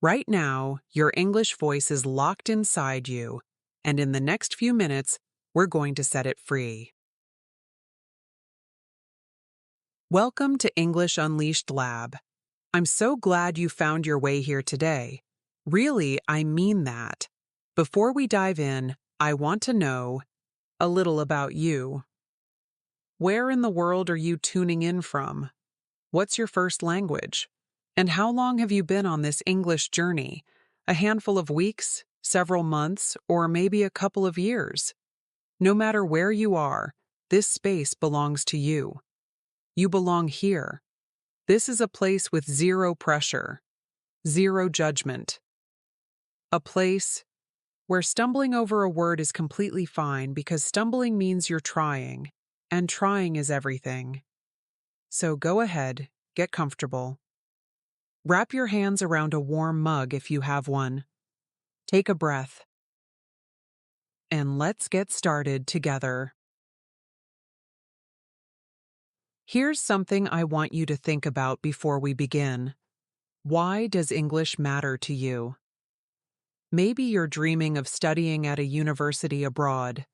Right now, your English voice is locked inside you, and in the next few minutes, we're going to set it free. Welcome to English Unleashed Lab. I'm so glad you found your way here today. Really, I mean that. Before we dive in, I want to know a little about you. Where in the world are you tuning in from? What's your first language? And how long have you been on this English journey? A handful of weeks, several months, or maybe a couple of years? No matter where you are, this space belongs to you. You belong here. This is a place with zero pressure, zero judgment. A place where stumbling over a word is completely fine because stumbling means you're trying, and trying is everything. So go ahead, get comfortable. Wrap your hands around a warm mug if you have one. Take a breath. And let's get started together. Here's something I want you to think about before we begin. Why does English matter to you? Maybe you're dreaming of studying at a university abroad.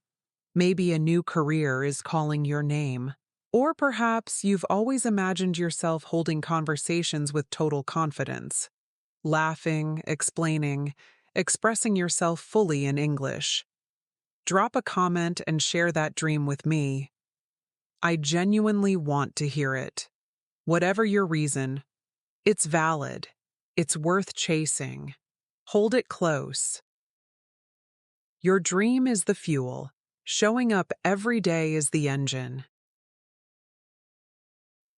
Maybe a new career is calling your name. Or perhaps you've always imagined yourself holding conversations with total confidence, laughing, explaining, expressing yourself fully in English. Drop a comment and share that dream with me. I genuinely want to hear it. Whatever your reason, it's valid. It's worth chasing. Hold it close. Your dream is the fuel. Showing up every day is the engine.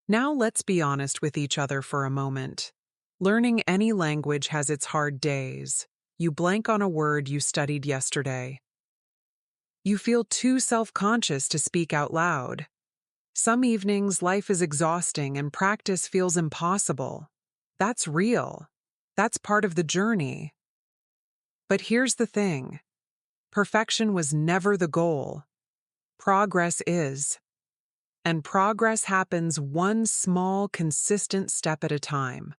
Now let's be honest with each other for a moment. Learning any language has its hard days. You blank on a word you studied yesterday. You feel too self-conscious to speak out loud. Some evenings, life is exhausting and practice feels impossible. That's real. That's part of the journey. But here's the thing. Perfection was never the goal. Progress is. And progress happens one small, consistent step at a time.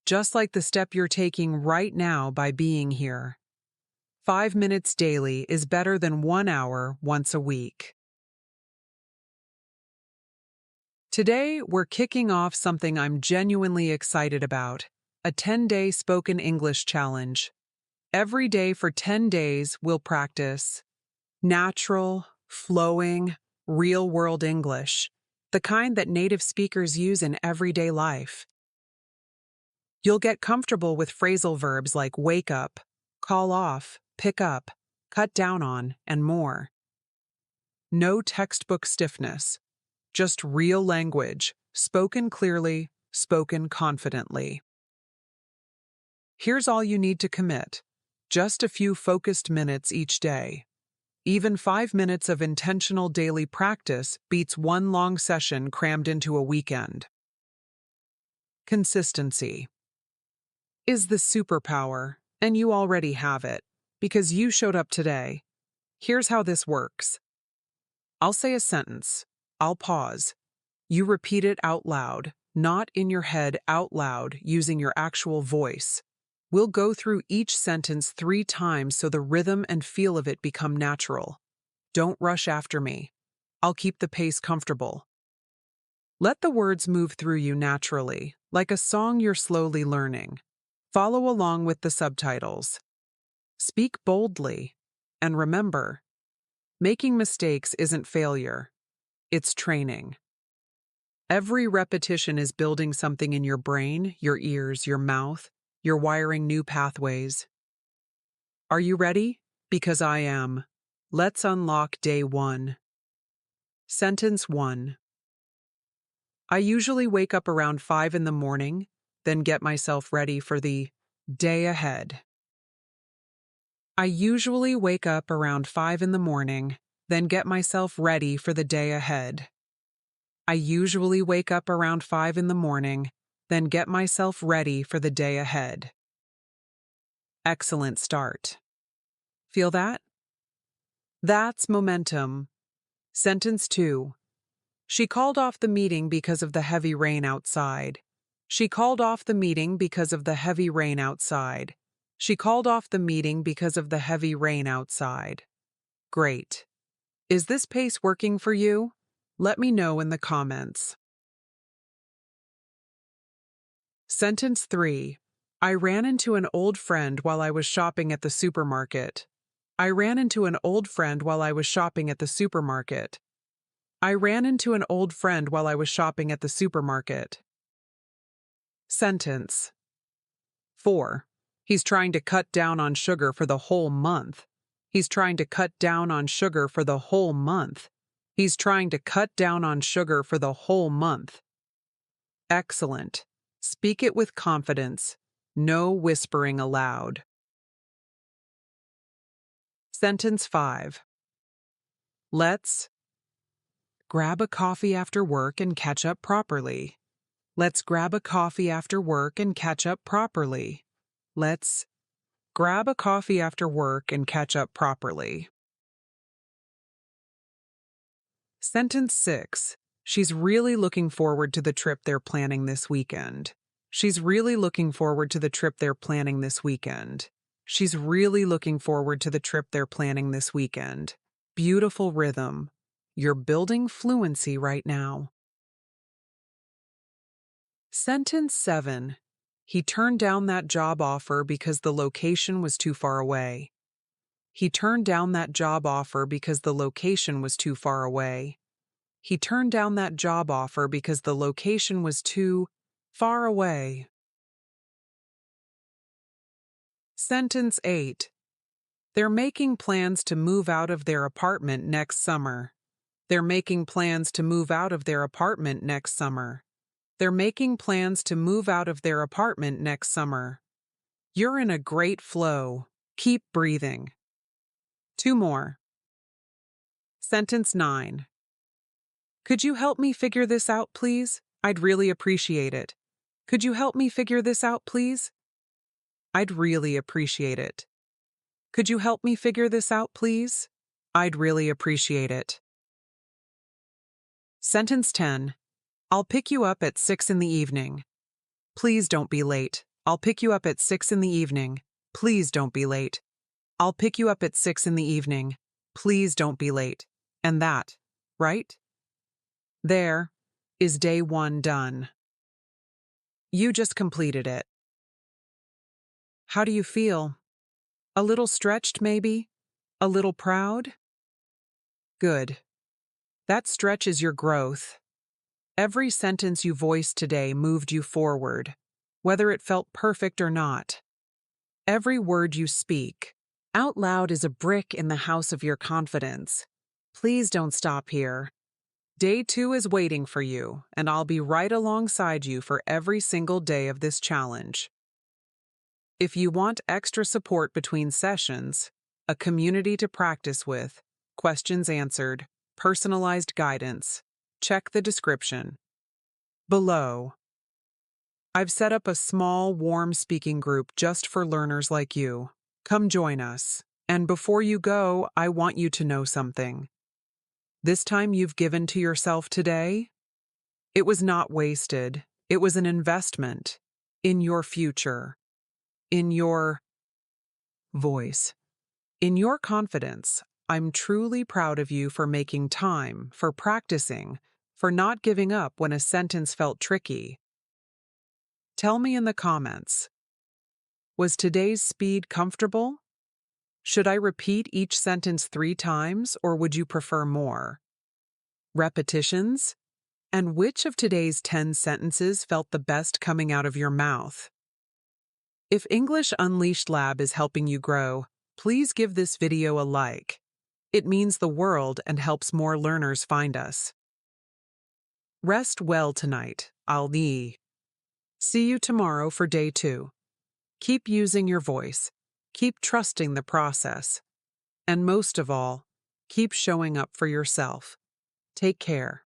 Just like the step you're taking right now by being here. 5 minutes daily is better than 1 hour once a week. Today, we're kicking off something I'm genuinely excited about, a 10-day spoken English challenge. Every day for 10 days, we'll practice natural, flowing, real-world English, the kind that native speakers use in everyday life. You'll get comfortable with phrasal verbs like wake up, call off, pick up, cut down on, and more. No textbook stiffness, just real language, spoken clearly, spoken confidently. Here's all you need to commit. Just a few focused minutes each day. Even 5 minutes of intentional daily practice beats one long session crammed into a weekend. Consistency is the superpower, and you already have it, because you showed up today. Here's how this works. I'll say a sentence. I'll pause. You repeat it out loud, not in your head, out loud, using your actual voice. We'll go through each sentence 3 times so the rhythm and feel of it become natural. Don't rush after me. I'll keep the pace comfortable. Let the words move through you naturally, like a song you're slowly learning. Follow along with the subtitles. Speak boldly, and remember, making mistakes isn't failure. It's training. Every repetition is building something in your brain, your ears, your mouth. You're wiring new pathways. Are you ready? Because I am. Let's unlock day 1. Sentence 1. I usually wake up around 5 in the morning, then get myself ready for the day ahead. I usually wake up around 5 in the morning, then get myself ready for the day ahead. I usually wake up around 5 in the morning, then get myself ready for the day ahead. Excellent start. Feel that? That's momentum. Sentence 2. She called off the meeting because of the heavy rain outside. She called off the meeting because of the heavy rain outside. She called off the meeting because of the heavy rain outside. Great. Is this pace working for you? Let me know in the comments. Sentence 3. I ran into an old friend while I was shopping at the supermarket. I ran into an old friend while I was shopping at the supermarket. I ran into an old friend while I was shopping at the supermarket. Sentence 4. He's trying to cut down on sugar for the whole month. He's trying to cut down on sugar for the whole month. He's trying to cut down on sugar for the whole month. Excellent. Speak it with confidence. No whispering aloud. Sentence 5. Let's grab a coffee after work and catch up properly. Let's grab a coffee after work and catch up properly. Let's grab a coffee after work and catch up properly. Sentence 6. She's really looking forward to the trip they're planning this weekend. She's really looking forward to the trip they're planning this weekend. She's really looking forward to the trip they're planning this weekend. Beautiful rhythm. You're building fluency right now. Sentence 7. He turned down that job offer because the location was too far away. He turned down that job offer because the location was too far away. He turned down that job offer because the location was too far away. Sentence 8. They're making plans to move out of their apartment next summer. They're making plans to move out of their apartment next summer. They're making plans to move out of their apartment next summer. You're in a great flow. Keep breathing. 2 more. Sentence 9. Could you help me figure this out, please? I'd really appreciate it. Could you help me figure this out, please? I'd really appreciate it. Could you help me figure this out, please? I'd really appreciate it. Sentence 10. I'll pick you up at 6 in the evening. Please don't be late. I'll pick you up at 6 in the evening. Please don't be late. I'll pick you up at 6 in the evening. Please don't be late. And that, right? There is day 1 done. You just completed it. How do you feel? A little stretched, maybe? A little proud? Good. That stretch is your growth. Every sentence you voiced today moved you forward, whether it felt perfect or not. Every word you speak out loud is a brick in the house of your confidence. Please don't stop here. Day 2 is waiting for you, and I'll be right alongside you for every single day of this challenge. If you want extra support between sessions, a community to practice with, questions answered, personalized guidance, check the description below. I've set up a small, warm speaking group just for learners like you. Come join us. And before you go, I want you to know something. This time you've given to yourself today, it was not wasted. It was an investment in your future, in your voice, in your confidence. I'm truly proud of you for making time, for practicing, for not giving up when a sentence felt tricky. Tell me in the comments, was today's speed comfortable? Should I repeat each sentence 3 times, or would you prefer more repetitions? And which of today's 10 sentences felt the best coming out of your mouth? If English Unleashed Lab is helping you grow, please give this video a like. It means the world and helps more learners find us. Rest well tonight. See you tomorrow for day 2. Keep using your voice. Keep trusting the process. And most of all, keep showing up for yourself. Take care.